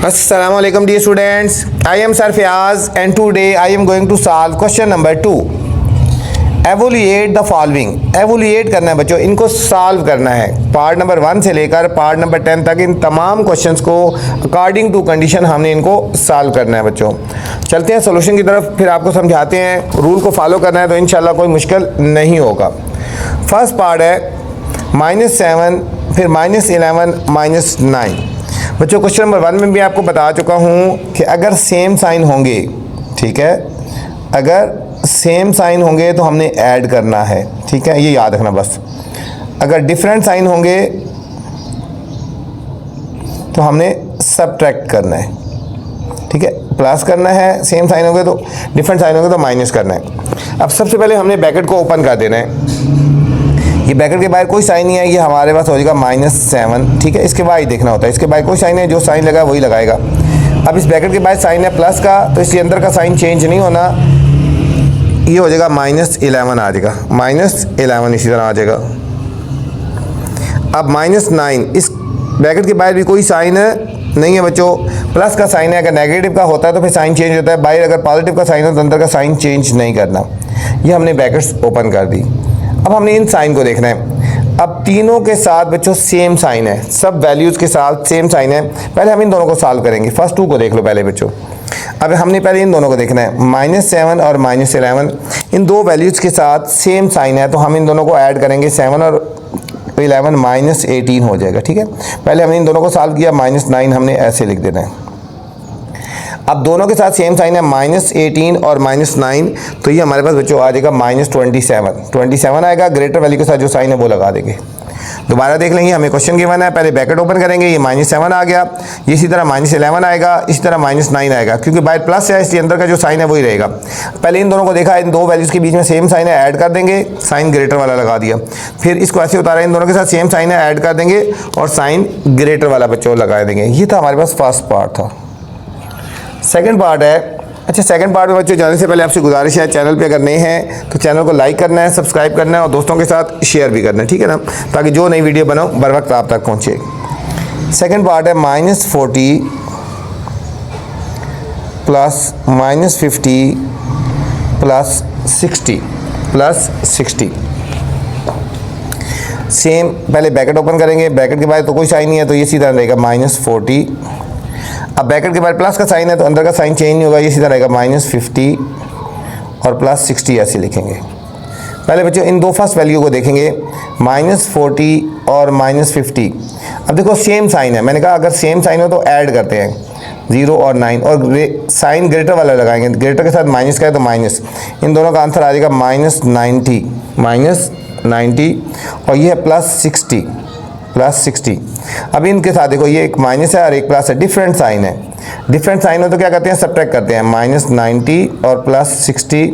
Assalamu alaikum dear students. I am Sir Fiaz and today I am going to solve question number 2. Evaluate the following. Evaluate करना है बच्चों, इनको solve करना है। Part number 1 से लेकर पार्ट नंबर 10 तक इन तमाम क्वेश्चंस को अकॉर्डिंग टू कंडीशन हमने इनको सॉल्व करना है बच्चों। चलते हैं सॉल्यूशन की तरफ, फिर आपको समझाते हैं। रूल को फॉलो करना है तो इंशाल्लाह कोई मुश्किल नहीं होगा। फर्स्ट पार्ट है -7, फिर -11, -9। बच्चों क्वेश्चन नंबर 1 में भी आपको बता चुका हूँ कि अगर सेम साइन होंगे, ठीक है, अगर सेम साइन होंगे तो हमने ऐड करना है, ठीक है, ये याद रखना बस। अगर डिफरेंट साइन होंगे तो हमने सब्ट्रैक्ट करना है, ठीक है, प्लस करना है। सेम साइन होंगे तो, डिफरेंट साइन होंगे तो माइनस करना है। अब सबसे पहले हमने ब्रैकेट को ओपन कर देना है। ये ब्रैकेट के बाहर कोई साइन नहीं है, ये हमारे पास हो जाएगा -7, ठीक है। इसके बाद देखना होता है, इसके बाद कोई साइन है, जो साइन लगा वही लगाएगा। अब इस ब्रैकेट के बाद साइन है प्लस का, तो इसके अंदर का साइन चेंज नहीं होना, ये हो जाएगा -11 आ जाएगा, -11 इसी तरह आ जाएगा। अब -9, इस ब्रैकेट के बाहर भी कोई साइन नहीं है बच्चों, प्लस का साइन है। अगर नेगेटिव का होता है तो फिर साइन चेंज होता है, बाहर अगर पॉजिटिव का साइन हो तो अंदर का साइन चेंज नहीं करना। ये हमने ब्रैकेट्स ओपन कर दी। अब हमने इन साइन को देखना है। अब तीनों के साथ बच्चों सेम साइन है, सब वैल्यूज़ के साथ सेम साइन है। पहले हम इन दोनों को सॉल्व करेंगे। फर्स्ट 2 को देख लो पहले बच्चों। अब हमने पहले इन दोनों को देखना है, -7 और -11, इन दो वैल्यूज़ के साथ सेम साइन है, तो हम इन दोनों को ऐड करेंगे। 7 और 11 -18 हो जाएगा, ठीक है। पहले हमने इन दोनों को सॉल्व किया, -9 हमने ऐसे लिख देना है। अब दोनों के साथ सेम साइन है, -18 और -9, तो ये हमारे पास बच्चों आ जाएगा -27 आएगा। ग्रेटर वैल्यू के साथ जो साइन है वो लगा देंगे। दोबारा देख लेंगे, हमें क्वेश्चन गिवन है, पहले ब्रैकेट ओपन करेंगे, ये -7 आ गया, ये इसी तरह -11 आएगा, इसी तरह -9 आएगा, क्योंकि बाहर प्लस है इसलिए अंदर का जो साइन है वही रहेगा। पहले इन दोनों को देखा, इन दो वैल्यूज़ के बीच में सेम साइन है, ऐड कर देंगे, साइन ग्रेटर वाला लगा दिया। फिर इसको ऐसे उतारा, इन दोनों के साथ सेम साइन है, ऐड कर देंगे और साइन ग्रेटर वाला बच्चों लगा देंगे। ये था हमारे पास फर्स्ट पार्ट था। सेकंड पार्ट है, अच्छा सेकंड पार्ट में बच्चों जाने से पहले आपसे गुजारिश है, चैनल पे अगर नए हैं तो चैनल को लाइक करना है, सब्सक्राइब करना है और दोस्तों के साथ शेयर भी करना है, ठीक है ना, ताकि जो नई वीडियो बनाओ बर वक्त आप तक पहुँचे। सेकंड पार्ट है -40 + -50 + 60 सेम। पहले ब्रैकेट ओपन करेंगे, ब्रैकेट के बाद तो कोई साइन नहीं है, तो ये सीधा रहेगा -40। अब ब्रैकेट के बाद प्लस का साइन है तो अंदर का साइन चेंज नहीं होगा, ये सीधा रहेगा -50 और +60 ऐसे लिखेंगे। पहले बच्चों इन दो फर्स्ट वैल्यू को देखेंगे, -40 और -50। अब देखो सेम साइन है, मैंने कहा अगर सेम साइन हो तो ऐड करते हैं 0 और 9, और साइन ग्रेटर वाला लगाएंगे, ग्रेटर के साथ माइनस का है तो माइनस। इन दोनों का आंसर आ जाएगा -90 और ये है +60। अब इनके साथ देखो, ये एक माइनस है और एक प्लस है, डिफरेंट साइन है। डिफरेंट साइन हो तो क्या करते हैं, सब्ट्रैक्ट करते हैं। -90 और +60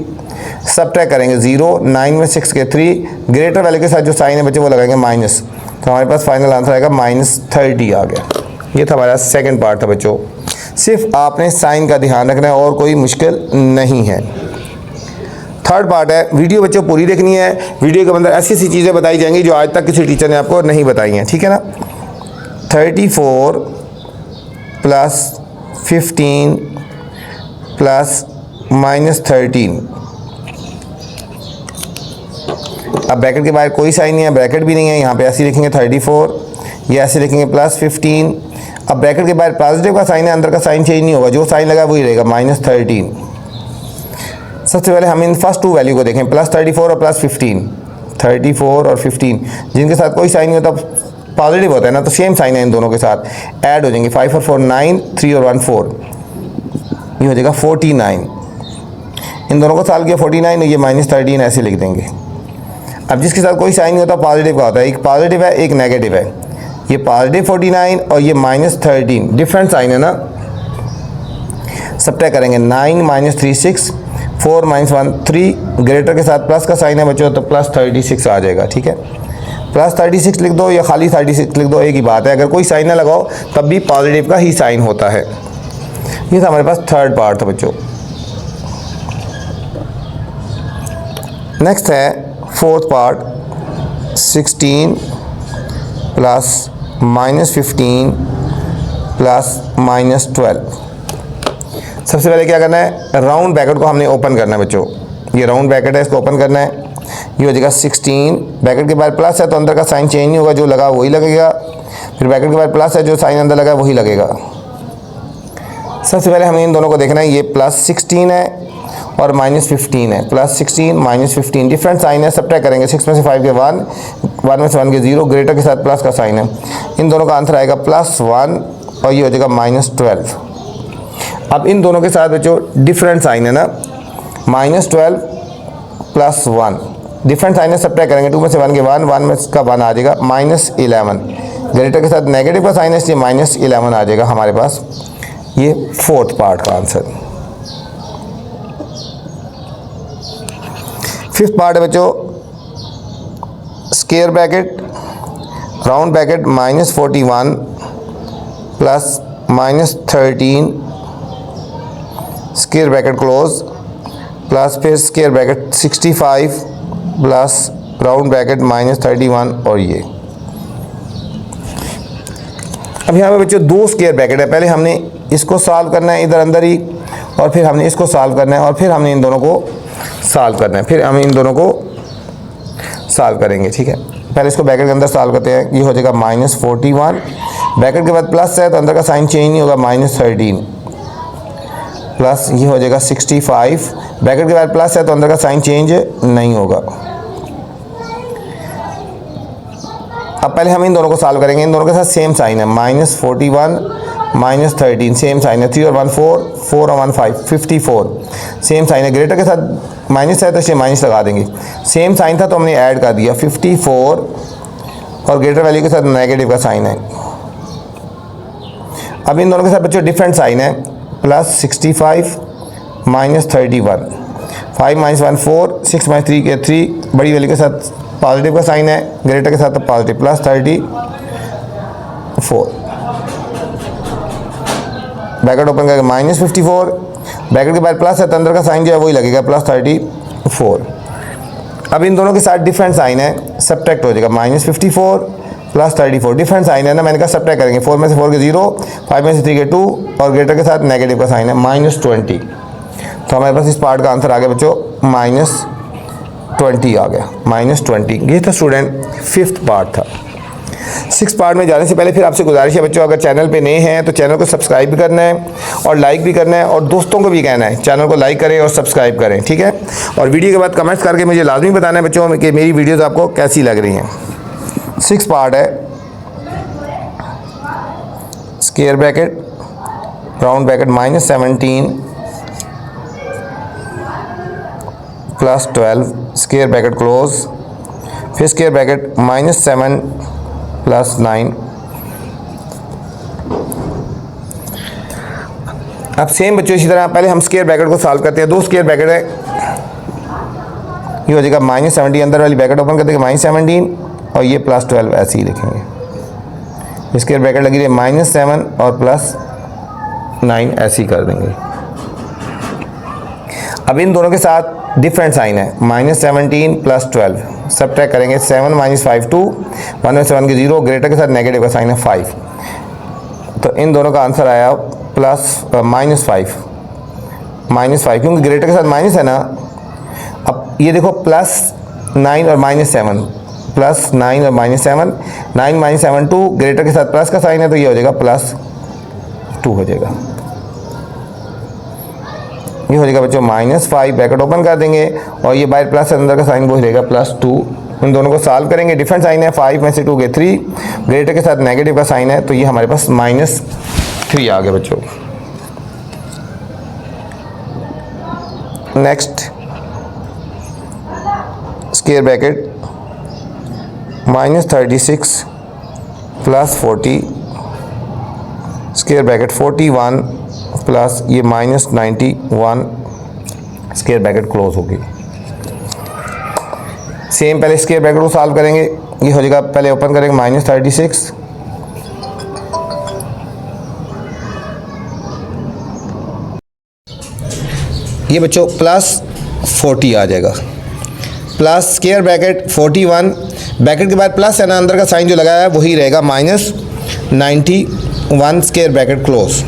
सब्ट्रैक्ट करेंगे, 0, 9 में 6 के 3, ग्रेटर वाले के साथ जो साइन है बच्चे वो लगाएंगे माइनस, तो हमारे पास फाइनल आंसर आएगा -30 आ गया। ये था हमारा सेकंड पार्ट था बच्चों। सिर्फ आपने साइन का ध्यान रखना है और कोई मुश्किल नहीं है। थर्ड पार्ट है, वीडियो बच्चों पूरी देखनी है। वीडियो के अंदर ऐसी ऐसी चीज़ें बताई जाएंगी जो आज तक किसी टीचर ने आपको नहीं बताई हैं, ठीक है ना। 34 + 15 + -13। अब ब्रैकेट के बाहर कोई साइन नहीं है, ब्रैकेट भी नहीं है, यहाँ पे ऐसे लिखेंगे 34, ये ऐसे लिखेंगे +15। अब ब्रैकेट के बाहर पॉजिटिव का साइन है, अंदर का साइन चेंज नहीं होगा, जो साइन लगा वही रहेगा, -13। सबसे पहले हम इन फर्स्ट 2 वैल्यू को देखें, +34 और +15। 34 और 15 जिनके साथ कोई साइन नहीं होता, पॉजिटिव होता है ना, तो सेम साइन है, इन दोनों के साथ ऐड हो जाएंगे। 5 और 4 9, 3 और 1 4, ये हो जाएगा 49। इन दोनों को सॉल्व किया 49, ये -13 ऐसे लिख देंगे। अब जिसके साथ कोई साइन नहीं होता, पॉजिटिव का होता है, एक पॉजिटिव है एक नेगेटिव है, ये पॉजिटिव 49 और ये -13, डिफरेंट साइन है ना। सब्ट्रैक्ट करेंगे, 9 -3 6, 4 -1 3, ग्रेटर के साथ प्लस का साइन है बच्चों, तो +36 आ जाएगा, ठीक है। +36 लिख दो या खाली 36 लिख दो, एक ही बात है। अगर कोई साइन ना लगाओ तब भी पॉजिटिव का ही साइन होता है। ये था हमारे पास थर्ड पार्ट था बच्चों। नेक्स्ट है फोर्थ पार्ट, 16 + -15 प्लस -12। सबसे पहले क्या करना है, राउंड ब्रैकेट को हमने ओपन करना है बच्चों। ये राउंड ब्रैकेट है, इसको ओपन करना है। ये हो जाएगा 16, ब्रैकेट के बाद प्लस है तो अंदर का साइन चेंज नहीं होगा, जो लगा वही लगेगा। फिर ब्रैकेट के बाद प्लस है, जो साइन अंदर लगा वही लगेगा। सबसे पहले हमें इन दोनों को देखना है, ये +16 है और -15 है। +16 -15 डिफरेंट साइन है, सब्ट्रैक्ट करेंगे। 6 में से 5 के 1, 1 में से 1 के 0, ग्रेटर के साथ प्लस का साइन है। इन दोनों का आंसर आएगा +1 और ये हो जाएगा -12। अब इन दोनों के साथ बच्चों डिफरेंट साइन है ना, -12 +1 डिफरेंट साइन है, सब्ट्रैक्ट करेंगे। 2 में से 1 के 1, 1 में का 1 आ जाएगा, -11। ग्रेटर के साथ नेगेटिव का साइन है, इसलिए -11 आ जाएगा हमारे पास। ये 4th पार्ट का आंसर। 5th पार्ट है बच्चों, square bracket round bracket -41 plus -13 square bracket close plus फिर square bracket 65 plus round bracket -31 और ये। अब यहाँ पे बच्चों 2 स्क्वायर ब्रैकेट है, पहले हमने इसको सॉल्व करना है इधर अंदर ही, और फिर हमने इसको सॉल्व करना है, और फिर हमने इन दोनों को सॉल्व करना है, फिर हम इन दोनों को सॉल्व करेंगे। ठीक है, पहले इसको ब्रैकेट के अंदर सॉल्व करते हैं। ये हो जाएगा -41, ब्रैकेट के बाद प्लस है तो अंदर का साइन चेंज नहीं होगा, -13 प्लस ये हो जाएगा 65, ब्रैकेट के बाद प्लस है तो अंदर का साइन चेंज नहीं होगा। अब पहले हम इन दोनों को सॉल्व करेंगे। इन दोनों के साथ सेम साइन है, -41 -13 सेम साइन है, 3 और 1 4, 4 और 1 5, 54 सेम साइन है। ग्रेटर के साथ माइनस है तो इसे माइनस लगा देंगे। सेम साइन था तो हमने ऐड कर दिया, 54 और ग्रेटर वैल्यू के साथ नेगेटिव का साइन है। अब इन दोनों के साथ बच्चों डिफरेंट साइन है, +65 -31, 5 - 1 4, 6 - 3 के 3, बड़ी वैल्यू के साथ पॉजिटिव का साइन है, ग्रेटर के साथ तो पॉजिटिव, +34। ब्रैकेट ओपन करके -54, ब्रैकेट के बाद प्लस है तो अंदर का साइन जो है वही लगेगा, +34। अब इन दोनों के साथ डिफरेंट साइन है, सब्ट्रैक्ट हो जाएगा, -54 +34 डिफरेंट साइन है ना, मैंने कहा सब्ट्रैक्ट करेंगे। 4 में से 4 के 0, 5 में से 3 के 2 और ग्रेटर के साथ नेगेटिव का साइन है, -20। तो हमारे पास इस पार्ट का आंसर आ गया बच्चों -20 आ गया, -20। ये था स्टूडेंट 5th पार्ट था। 6th पार्ट में जाने से पहले फिर आपसे गुजारिश है बच्चों, अगर चैनल पे नए हैं तो चैनल को सब्सक्राइब भी करना है और लाइक भी करना है, और दोस्तों को भी कहना है चैनल को लाइक करें और सब्सक्राइब करें, ठीक है। और वीडियो के बाद कमेंट्स करके मुझे लाजमी बताना है बच्चों कि मेरी वीडियोज़ आपको कैसी लग रही हैं। 6th पार्ट है, square bracket round bracket -17 +12 square bracket close, फिर स्क्वायर ब्रैकेट -7 +9। अब सेम बच्चों इसी तरह पहले हम स्क्वायर ब्रैकेट को सॉल्व करते हैं। 2 स्क्वायर ब्रैकेट है, ये हो जाएगा -17, अंदर वाली ब्रैकेट ओपन करते हैं -17 और ये +12 ऐसे ही लिखेंगे। स्क्वायर ब्रैकेट लगी रही -7 और +9 ऐसे ही कर देंगे। अब इन दोनों के साथ डिफरेंट साइन है, -17 +12 सब्ट्रैक्ट करेंगे। 7 - 5 2, 1 में से 1 के 0, ग्रेटर के साथ नेगेटिव का साइन है 5, तो इन दोनों का आंसर आया -5 क्योंकि ग्रेटर के साथ माइनस है ना। अब ये देखो +9 और -7, +9 और -7, 9 - 7 2, ग्रेटर के साथ प्लस का साइन है तो ये हो जाएगा +2 हो जाएगा। ये हो जाएगा बच्चों -5, ब्रैकेट ओपन कर देंगे और ये बाहर प्लस अंदर का साइन वो रहेगा +2। इन दोनों को सॉल्व करेंगे, डिफरेंट साइन है, 5 में से 2 के 3, ग्रेटर के साथ नेगेटिव का साइन है तो ये हमारे पास -3 आ गया बच्चों। Next square bracket -36 +40 square bracket 41 plus ये -91 स्क्वायर ब्रैकेट क्लोज होगी। सेम पहले स्क्वायर ब्रैकेट को सॉल्व करेंगे, ये हो जाएगा, पहले ओपन करेंगे -36 ये बच्चों +40 आ जाएगा, प्लस स्क्वायर ब्रैकेट 41 ब्रैकेट के बाद प्लस है ना, अंदर का साइन जो लगाया है वही रहेगा -91 1 स्क्वायर ब्रैकेट क्लोज।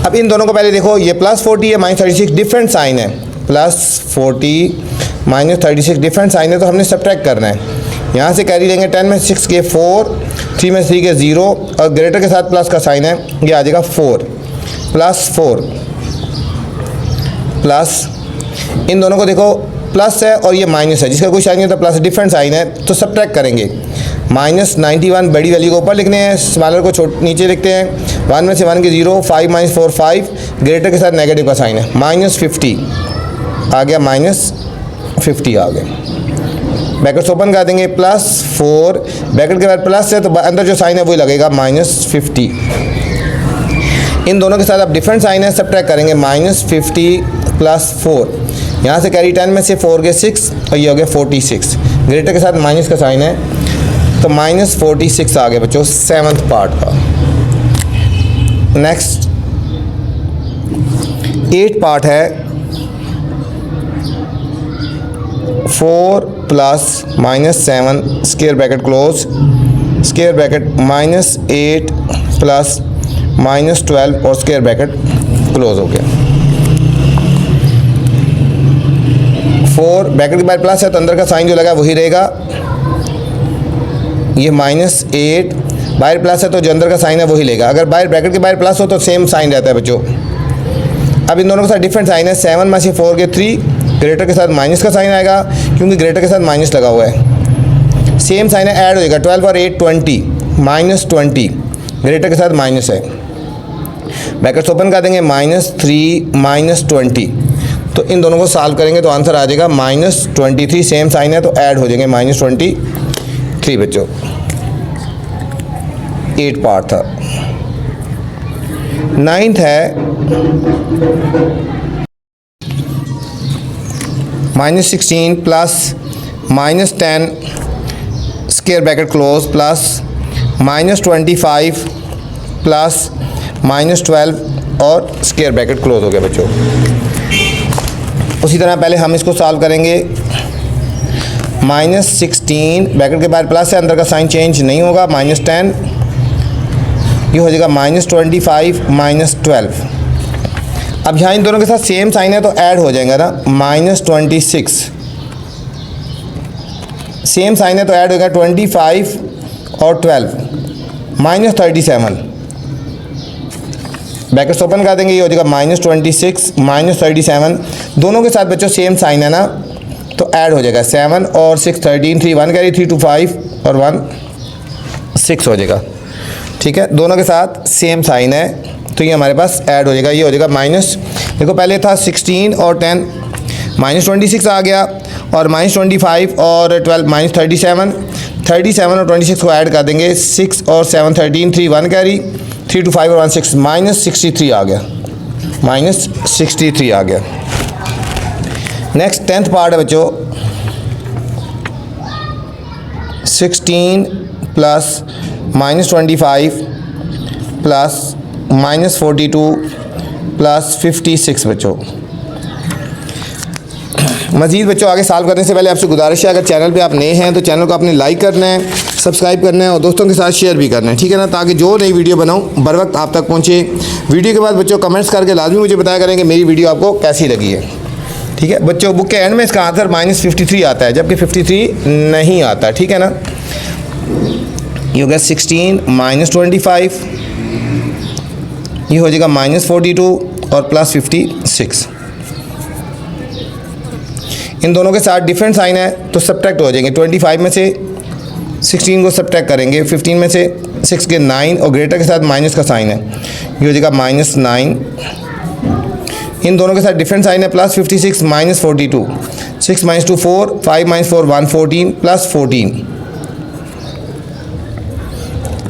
अब इन दोनों को पहले देखो, ये +40 है -36 डिफरेंट साइन है, +40 -36 डिफरेंट साइन है, तो हमने सब्ट्रैक्ट करना है। यहाँ से कैरी लेंगे, 10 में 6 के 4, 3 में 3 के 0 और ग्रेटर के साथ प्लस का साइन है, ये आ जाएगा 4 +4 प्लस, इन दोनों को देखो प्लस है और ये माइनस है, जिसका कोई साइन नहीं होता, प्लस डिफरेंट साइन है, तो सब्ट्रैक्ट करेंगे। -91 बड़ी वैल्यू को ऊपर लिखने हैं, स्मॉलर को नीचे लिखते हैं। 1 में से 1 के 0, 5 - 4 5, ग्रेटर के साथ नेगेटिव का साइन है, -50 आ गया, -50 आ गया। ब्रैकेट्स ओपन कर देंगे, +4 ब्रैकेट के बाद प्लस है तो अंदर जो साइन है वही लगेगा, -50। इन दोनों के साथ अब डिफरेंट साइन है, सब्ट्रैक्ट करेंगे, -50 + 4, यहाँ से कैरी 10 में से 4 के 6 और ये हो गया 46, ग्रेटर के साथ माइनस का साइन है तो -46 आ गया बच्चों 7th पार्ट का। नेक्स्ट 8 पार्ट है, 4 + -7 square bracket close, square bracket -8 + -12 और स्क्वायर ब्रैकेट क्लोज हो गया। 4 ब्रैकेट के बाद प्लस है तो अंदर का साइन जो लगा वही रहेगा, ये -8 बाहर प्लस है तो जो अंदर का साइन है वही लेगा। अगर बाहर ब्रैकेट के बाहर प्लस हो तो सेम साइन रहता है बच्चों। अब इन दोनों के साथ डिफरेंट साइन है, 7 में से 4 के 3, ग्रेटर के साथ माइनस का साइन आएगा क्योंकि ग्रेटर के साथ माइनस लगा हुआ है। सेम साइन है, ऐड हो जाएगा, 12 और 8 20, -20 ग्रेटर के साथ माइनस है। ब्रैकेट्स ओपन कर देंगे, -3 -20, तो इन दोनों को सॉल्व करेंगे तो आंसर आ जाएगा -23। सेम साइन है तो ऐड हो जाएंगे -23 बच्चों। 8 पार्ट था। 9th है -16 + -10 स्क्वायर ब्रैकेट क्लोज प्लस -25 + -12 और स्क्वायर ब्रैकेट क्लोज हो गया बच्चों। उसी तरह पहले हम इसको सॉल्व करेंगे, -16 ब्रैकेट के बाद प्लस है, अंदर का साइन चेंज नहीं होगा, -10 ये हो जाएगा -25 -12। अब यहाँ इन दोनों के साथ सेम साइन है तो ऐड हो जाएगा ना, -26 सेम साइन है तो ऐड होगा 25 और 12 -37। ब्रैकेट्स ओपन कर देंगे, ये हो जाएगा -26 -37। दोनों के साथ बच्चों सेम साइन है ना तो ऐड हो जाएगा, 7 और 6 13, 3 1 कैरी 3 2 5 और 1 6 हो जाएगा। ठीक है, दोनों के साथ सेम साइन है तो ये हमारे पास ऐड हो जाएगा, ये हो जाएगा माइनस, देखो पहले था 16 और 10 -26 आ गया और -25 और 12 -37 37 और 26 को ऐड कर देंगे, 6 और 7 13 3 1 कैरी 3 2 5 और 1 6 -63 आ गया, -63 आ गया। नेक्स्ट 10th पार्ट है बच्चों, 16 प्लस -25 प्लस -42 प्लस 56 बच्चों। मज़ीद बच्चों आगे सॉल्व करने से पहले आपसे गुजारिश है, अगर चैनल पे आप नए हैं तो चैनल को आपने लाइक करना है, सब्सक्राइब करना है और दोस्तों के साथ शेयर भी करना है, ठीक है ना, ताकि जो नई वीडियो बनाऊँ बर वक्त आप तक पहुँचे। वीडियो के बाद बच्चों कमेंट्स करके लाजमी मुझे बताया करें कि मेरी वीडियो आपको कैसी लगी है। ठीक है बच्चों, बुक के एंड में इसका आंसर -53 आता है, जबकि 53 नहीं आता, ठीक है ना। ये हो गया 16 -25, ये हो जाएगा -42 और प्लस 56। इन दोनों के साथ डिफरेंट साइन है तो सब्ट्रैक्ट हो जाएंगे, 25 में से 16 को सब्ट्रैक्ट करेंगे, 15 में से 6 के 9 और ग्रेटर के साथ माइनस का साइन है, ये हो जाएगा -9। इन दोनों के साथ डिफरेंट साइन है, प्लस 56 -42, 6 - 2 4, 5 - 4 1 14 प्लस 14,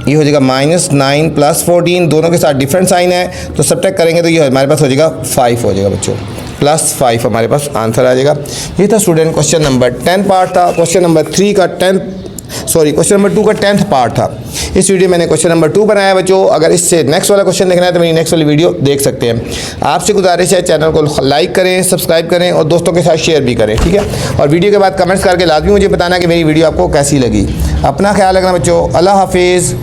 ये हो जाएगा -9 प्लस 14। दोनों के साथ डिफरेंट साइन है तो सब्ट्रैक्ट करेंगे तो ये हमारे पास हो जाएगा 5 हो जाएगा बच्चों, +5 हमारे पास आंसर आ जाएगा। ये था स्टूडेंट क्वेश्चन नंबर 10 पार्ट था। क्वेश्चन नंबर 2 का 10th पार्ट था। इस वीडियो में मैंने क्वेश्चन नंबर 2 बनाया बच्चों। अगर इससे नेक्स्ट वाला क्वेश्चन देखना है तो मेरी नेक्स्ट वाली वीडियो देख सकते हैं। आपसे गुजारिश है चैनल को लाइक करें, सब्सक्राइब करें और दोस्तों के साथ शेयर भी करें, ठीक है। और वीडियो के बाद कमेंट्स करके लाजमी मुझे बताना कि मेरी वीडियो आपको कैसी लगी। अपना ख्याल रखना बच्चों, अल्लाह हाफिज़।